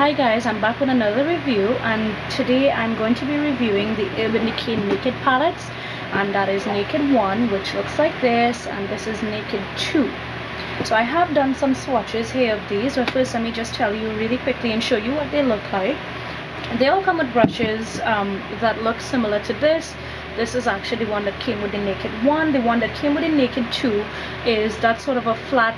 Hi guys, I'm back with another review, and today I'm going to be reviewing the Urban Decay Naked palettes, and that is Naked 1, which looks like this, and this is Naked 2. So I have done some swatches here of these, but first let me just tell you really quickly and show you what they look like. They all come with brushes that look similar to this. This is actually the one that came with the Naked 1. The one that came with the Naked 2 is that sort of a flat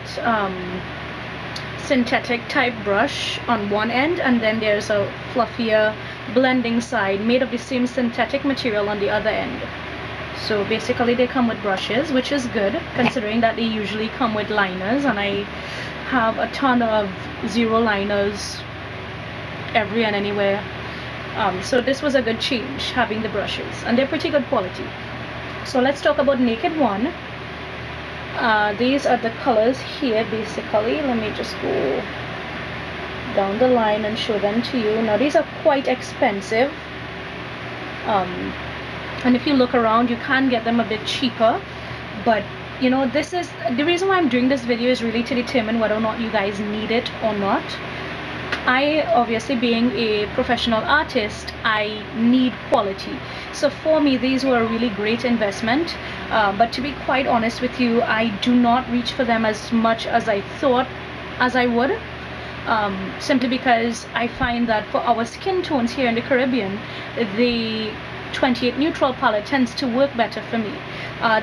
synthetic type brush on one end, and then there's a fluffier blending side made of the same synthetic material on the other end. So basically they come with brushes, which is good considering that they usually come with liners, and I have a ton of zero liners every and anywhere. So this was a good change having the brushes, and they're pretty good quality. So let's talk about Naked 1. These are the colors here basically. Let me just go down the line and show them to you. Now these are quite expensive, and if you look around you can get them a bit cheaper, but you know, this is the reason why I'm doing this video, is really to determine whether or not you guys need it or not. I, obviously being a professional artist, I need quality. So for me, these were a really great investment. But to be quite honest with you, I do not reach for them as much as I thought as I would. Simply because I find that for our skin tones here in the Caribbean, the 28 neutral palette tends to work better for me.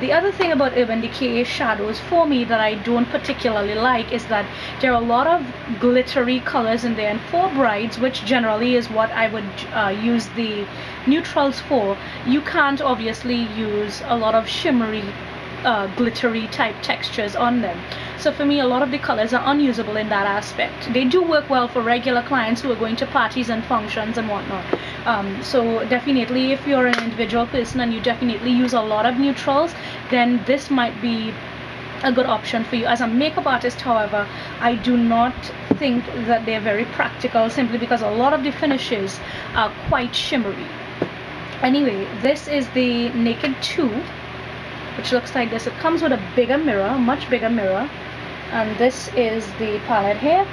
The other thing about Urban Decay shadows for me that I don't particularly like is that there are a lot of glittery colors in there, and for brides, which generally is what I would use the neutrals for, you can't obviously use a lot of shimmery glittery type textures on them. So for me, a lot of the colors are unusable in that aspect. They do work well for regular clients who are going to parties and functions and whatnot. So definitely if you're an individual person and you definitely use a lot of neutrals, then this might be a good option for you. As a makeup artist, however, I do not think that they're very practical, simply because a lot of the finishes are quite shimmery. Anyway, this is the Naked 2, which looks like this. It comes with a bigger mirror, a much bigger mirror, and this is the palette here.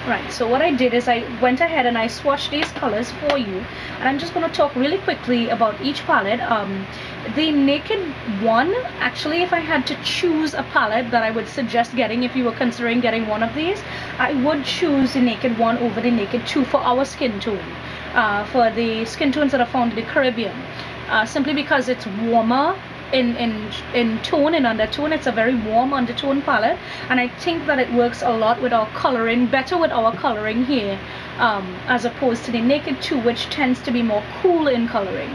Right, so what I did is I went ahead and I swatched these colors for you, and I'm just going to talk really quickly about each palette. The Naked 1, actually, if I had to choose a palette that I would suggest getting if you were considering getting one of these, I would choose the Naked 1 over the Naked 2 for our skin tone, for the skin tones that are found in the Caribbean, simply because it's warmer in tone and undertone. It's a very warm undertone palette, and I think that it works a lot with our coloring, better with our coloring here, as opposed to the Naked 2, which tends to be more cool in coloring.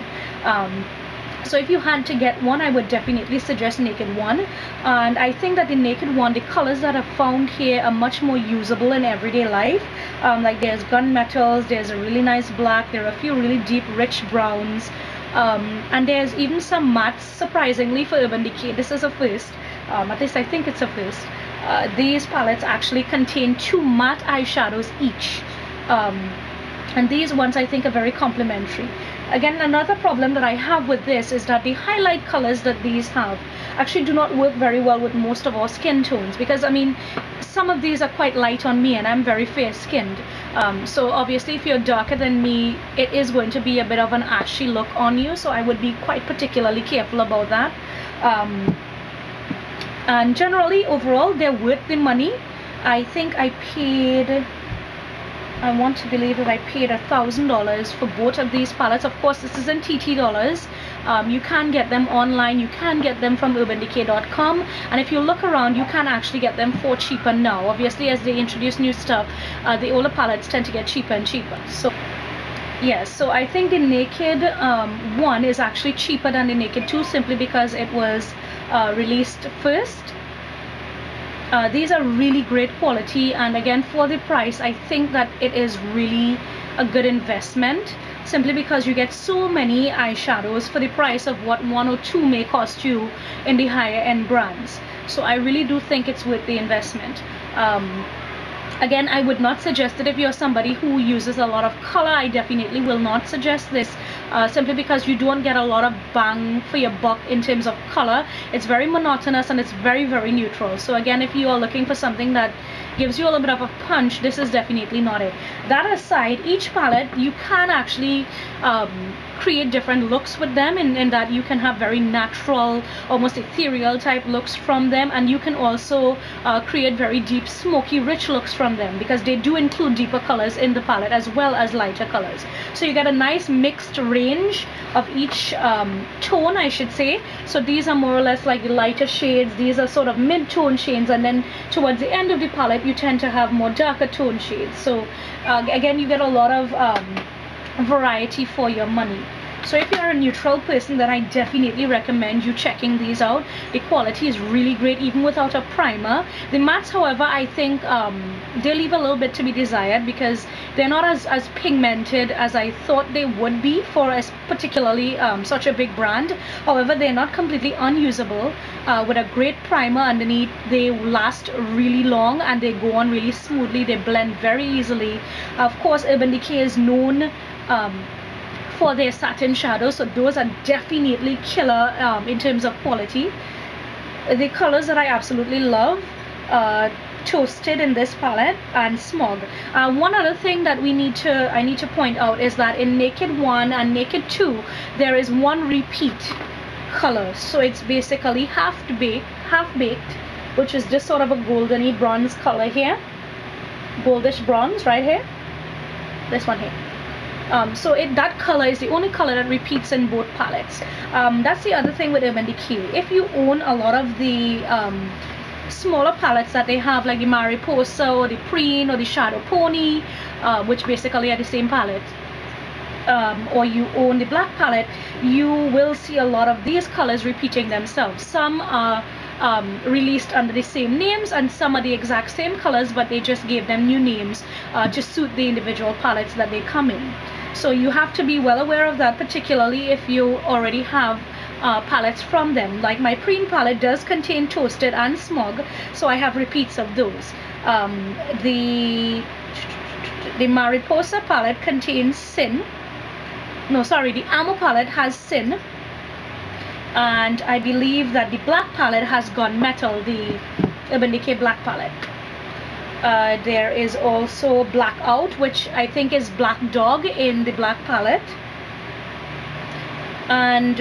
So if you had to get one, I would definitely suggest Naked 1, and I think that the Naked 1, the colors that are found here are much more usable in everyday life. Like there's gunmetals, there's a really nice black, there are a few really deep rich browns, and there's even some mattes, surprisingly for Urban Decay. This is a first, at least I think it's a first. These palettes actually contain 2 matte eyeshadows each, and these ones I think are very complementary. Again, another problem that I have with this is that the highlight colors that these have actually do not work very well with most of our skin tones, because I mean, some of these are quite light on me and I'm very fair skinned. So obviously if you're darker than me, it is going to be a bit of an ashy look on you, so I would be quite particularly careful about that. And generally, overall, they're worth the money. I think I want to believe that I paid $1,000 for both of these palettes. Of course, this is in TT dollars. You can get them online, you can get them from urbandecay.com, and if you look around, you can actually get them for cheaper now. Obviously, as they introduce new stuff, the older palettes tend to get cheaper and cheaper. So yes, so I think the Naked 1 is actually cheaper than the Naked 2, simply because it was released first. These are really great quality, and again, for the price, I think that it is really a good investment, simply because you get so many eyeshadows for the price of what 1 or 2 may cost you in the higher end brands. So I really do think it's worth the investment. Again, I would not suggest it if you're somebody who uses a lot of color. I definitely will not suggest this, simply because you don't get a lot of bang for your buck in terms of color. It's very monotonous and it's very, very neutral. So again, if you are looking for something that gives you a little bit of a punch, this is definitely not it. That aside, each palette, you can actually create different looks with them, in that you can have very natural, almost ethereal type looks from them, and you can also create very deep, smoky, rich looks from them, because they do include deeper colors in the palette as well as lighter colors. So you get a nice mixed range of each tone, I should say. So these are more or less like the lighter shades, these are sort of mid-tone shades, and then towards the end of the palette you tend to have more darker tone shades. So again, you get a lot of variety for your money. So if you're a neutral person, then I definitely recommend you checking these out. The quality is really great even without a primer. The mattes, however, I think they leave a little bit to be desired, because they're not as pigmented as I thought they would be for particularly such a big brand. However, they're not completely unusable. With a great primer underneath, they last really long and they go on really smoothly. They blend very easily. Of course, Urban Decay is known for their satin shadows, so those are definitely killer in terms of quality. The colors that I absolutely love, Toasted in this palette and Smog. One other thing that I need to point out is that in Naked 1 and Naked 2 there is one repeat color, so it's basically half baked, which is just sort of a goldeny bronze color here, goldish bronze right here, this one here. So that color is the only color that repeats in both palettes. That's the other thing with Urban Decay. If you own a lot of the smaller palettes that they have, like the Mariposa or the Preen or the Shadow Pony, which basically are the same palette, or you own the black palette, you will see a lot of these colors repeating themselves. Some are released under the same names, and some are the exact same colors, but they just gave them new names to suit the individual palettes that they come in. So you have to be well aware of that, particularly if you already have palettes from them. Like my Preen palette does contain Toasted and Smog, so I have repeats of those. The Mariposa palette contains Sin. No, sorry, the Amo palette has Sin. And I believe that the black palette has Gunmetal, the Urban Decay black palette. There is also Blackout, which I think is Black Dog in the black palette. And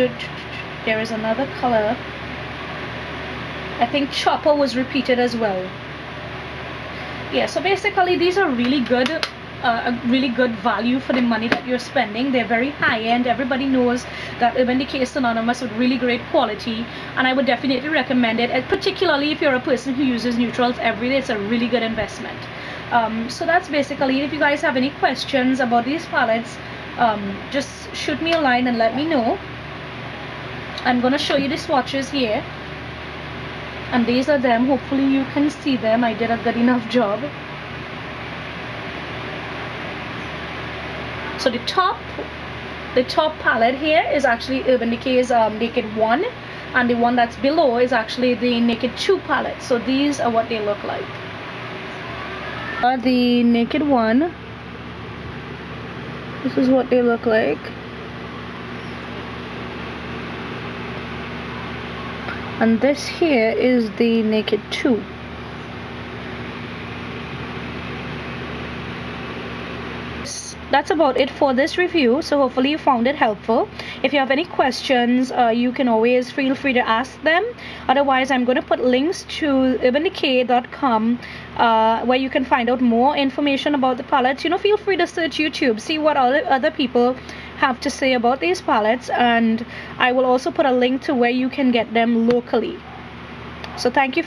there is another color. I think Chopper was repeated as well. Yeah, so basically these are really good, a really good value for the money that you're spending. They're very high-end. Everybody knows that Urban Decay is synonymous with really great quality, and I would definitely recommend it, particularly if you're a person who uses neutrals every day. It's a really good investment. So that's basically it. If you guys have any questions about these palettes, just shoot me a line and let me know. I'm going to show you the swatches here, and these are them. Hopefully you can see them. I did a good enough job. So the top palette here is actually Urban Decay's Naked 1, and the one that's below is actually the Naked 2 palette. So these are what they look like. The Naked 1, this is what they look like. And this here is the Naked 2. That's about it for this review, so hopefully you found it helpful. If you have any questions, you can always feel free to ask them. Otherwise, I'm going to put links to urbandecay.com where you can find out more information about the palettes. You know, feel free to search YouTube, see what other people have to say about these palettes, and I will also put a link to where you can get them locally. So thank you.